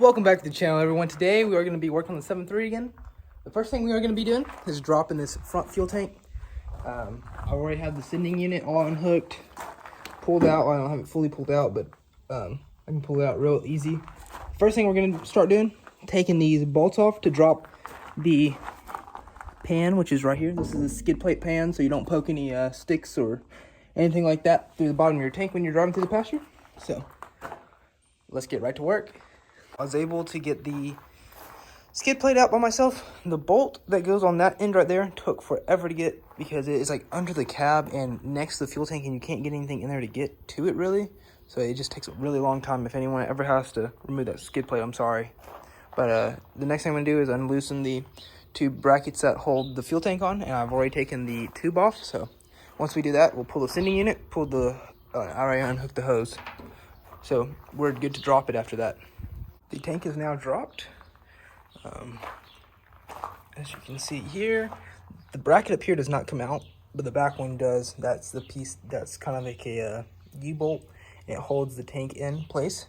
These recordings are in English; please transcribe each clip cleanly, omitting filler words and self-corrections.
Welcome back to the channel, everyone. Today we are going to be working on the 7.3 again. The first thing we are going to be doing is dropping this front fuel tank. I already have the sending unit all unhooked, pulled out. I don't have it fully pulled out, but I can pull it out real easy. First thing we're going to start doing, taking these bolts off to drop the pan, which is right here. This is a skid plate pan, so you don't poke any sticks or anything like that through the bottom of your tank when you're driving through the pasture. So let's get right to work. I was able to get the skid plate out by myself. The bolt that goes on that end right there took forever to get because it is like under the cab and next to the fuel tank, and you can't get anything in there to get to it really. So it just takes a really long time. If anyone ever has to remove that skid plate, I'm sorry. But the next thing I'm gonna do is unloosen the two brackets that hold the fuel tank on, and I've already taken the tube off. So once we do that, we'll pull the sending unit, I already unhooked the hose. So we're good to drop it after that. The tank is now dropped. As you can see here, the bracket up here does not come out, but the back one does. That's the piece that's kind of like a U-bolt, and it holds the tank in place.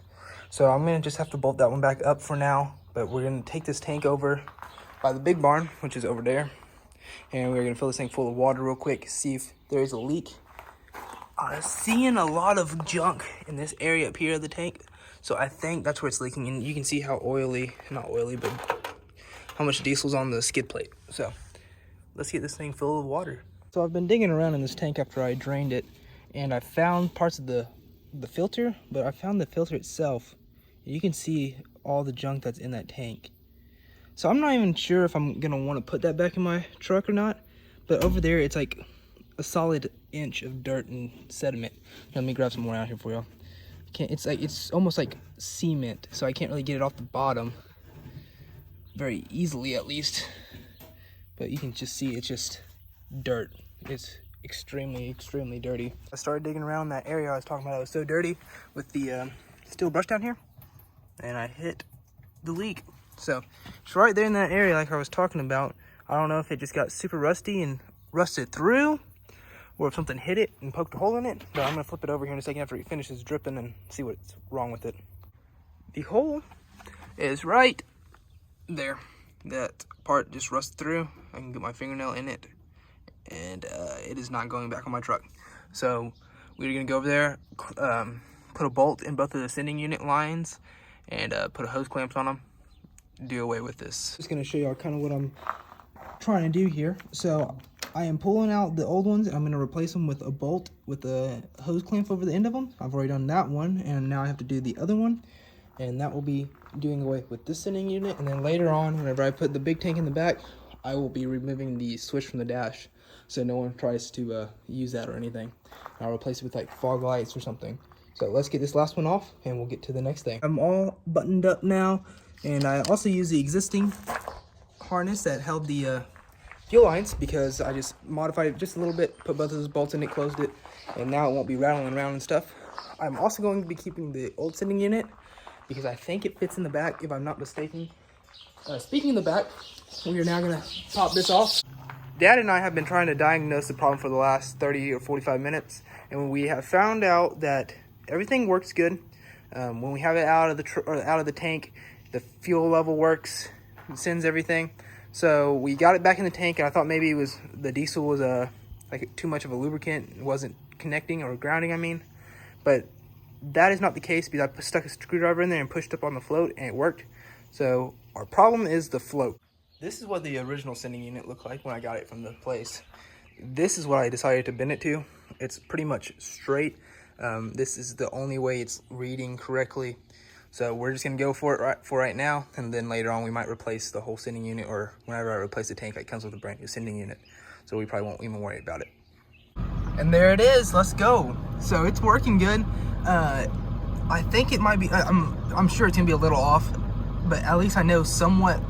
So I'm gonna just have to bolt that one back up for now, but we're gonna take this tank over by the big barn, which is over there, and we're gonna fill this tank full of water real quick, see if there is a leak. I'm seeing a lot of junk in this area up here of the tank, so I think that's where it's leaking, and you can see how not oily, but how much diesel's on the skid plate. So let's get this thing filled with water. So I've been digging around in this tank after I drained it, and I found parts of the filter, but I found the filter itself. You can see all the junk that's in that tank. So I'm not even sure if I'm gonna want to put that back in my truck or not, but over there it's like a solid inch of dirt and sediment. Let me grab some more out here for y'all. It's almost like cement, so I can't really get it off the bottom very easily, at least. But you can just see it's just dirt. It's extremely dirty. I started digging around that area I was talking about. It was so dirty with the steel brush down here, and I hit the leak. So it's right there in that area like I was talking about. I don't know if it just got super rusty and rusted through, or if something hit it and poked a hole in it, but I'm gonna flip it over here in a second after it finishes dripping and see what's wrong with it. The hole is right there. That part just rusted through. I can get my fingernail in it, and it is not going back on my truck. So we're gonna go over there, put a bolt in both of the sending unit lines, and put a hose clamps on them, do away with this. Just gonna show y'all kind of what I'm trying to do here. So I am pulling out the old ones, and I'm going to replace them with a bolt with a hose clamp over the end of them. I've already done that one, and now I have to do the other one, and that will be doing away with this sending unit. And then later on, whenever I put the big tank in the back, I will be removing the switch from the dash, so no one tries to use that or anything. I'll replace it with like fog lights or something. So let's get this last one off, and we'll get to the next thing. I'm all buttoned up now, and I also use the existing harness that held the fuel lines, because I just modified it just a little bit, put both of those bolts in it, closed it, and now it won't be rattling around and stuff. I'm also going to be keeping the old sending unit because I think it fits in the back, if I'm not mistaken. Speaking of the back, we are now going to pop this off. Dad and I have been trying to diagnose the problem for the last 30 or 45 minutes, and we have found out that everything works good. When we have it out of the tank, the fuel level works, it sends everything. So we got it back in the tank, and I thought maybe the diesel was like too much of a lubricant. It wasn't connecting or grounding, I mean. But that is not the case, because I stuck a screwdriver in there and pushed up on the float, and it worked. So our problem is the float. This is what the original sending unit looked like when I got it from the place. This is what I decided to bend it to. It's pretty much straight. This is the only way it's reading correctly. So we're just gonna go for it right now, and then later on we might replace the whole sending unit, or whenever I replace the tank, it comes with a brand new sending unit. So we probably won't even worry about it. And there it is, let's go. So it's working good. I think it might be, I'm sure it's gonna be a little off, but at least I know somewhat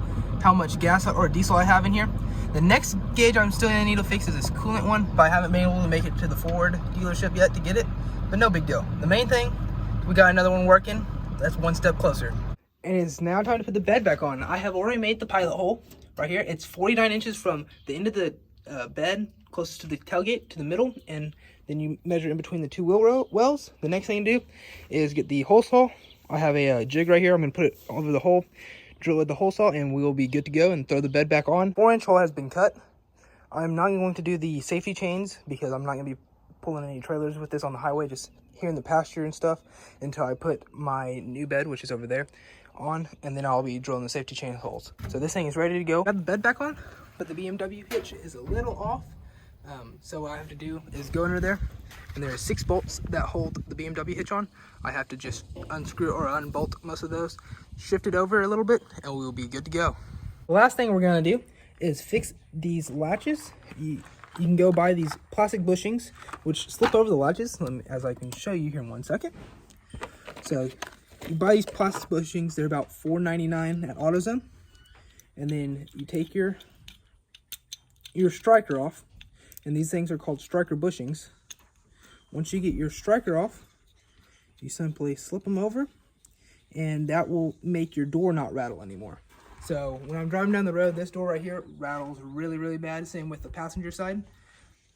how much gas or diesel I have in here. The next gauge I'm still gonna need to fix is this coolant one, but I haven't been able to make it to the Ford dealership yet to get it, but no big deal. The main thing, we got another one working. That's one step closer. And it's now time to put the bed back on. I have already made the pilot hole right here. It's 49 inches from the end of the bed closest to the tailgate to the middle, and then you measure in between the two wheel wells. The next thing to do is get the hole saw I have a jig right here. I'm gonna put it over the hole, drill it the hole saw, and we will be good to go and throw the bed back on. 4-inch hole has been cut. I'm not going to do the safety chains because I'm not gonna be pulling any trailers with this on the highway, just here in the pasture and stuff, until I put my new bed, which is over there, on, and then I'll be drilling the safety chain holes. So this thing is ready to go. Got the bed back on, but the BMW hitch is a little off. So what I have to do is go under there, and there are 6 bolts that hold the BMW hitch on. I have to just unscrew or unbolt most of those, shift it over a little bit, and we'll be good to go. The last thing we're gonna do is fix these latches. You can go buy these plastic bushings, which slip over the latches, as I can show you here in 1 second. So you buy these plastic bushings, they're about $4.99 at AutoZone. And then you take your striker off, and these things are called striker bushings. Once you get your striker off, you simply slip them over, and that will make your door not rattle anymore. So when I'm driving down the road, this door right here rattles really, really bad. Same with the passenger side.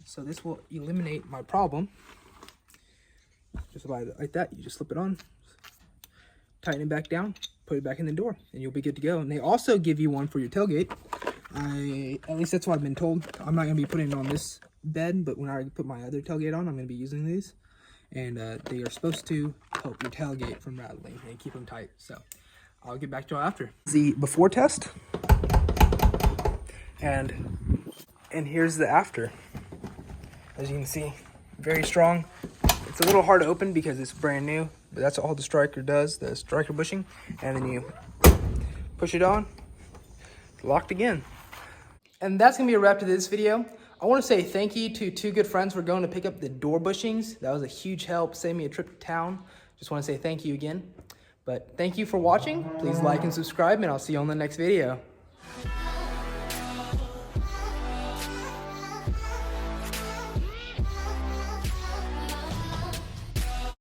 So this will eliminate my problem. Just like that, you just slip it on, tighten it back down, put it back in the door, and you'll be good to go. And they also give you one for your tailgate. At least that's what I've been told. I'm not gonna be putting it on this bed, but when I put my other tailgate on, I'm gonna be using these. And they are supposed to help your tailgate from rattling and keep them tight. So I'll get back to you after. The before test, and here's the after. As you can see, very strong. It's a little hard to open because it's brand new, but that's all the striker does, the striker bushing. And then you push it on, it's locked again. And that's gonna be a wrap to this video. I want to say thank you to 2 good friends for going to pick up the door bushings. That was a huge help, saved me a trip to town. Just want to say thank you again. But thank you for watching. Please like and subscribe, and I'll see you on the next video.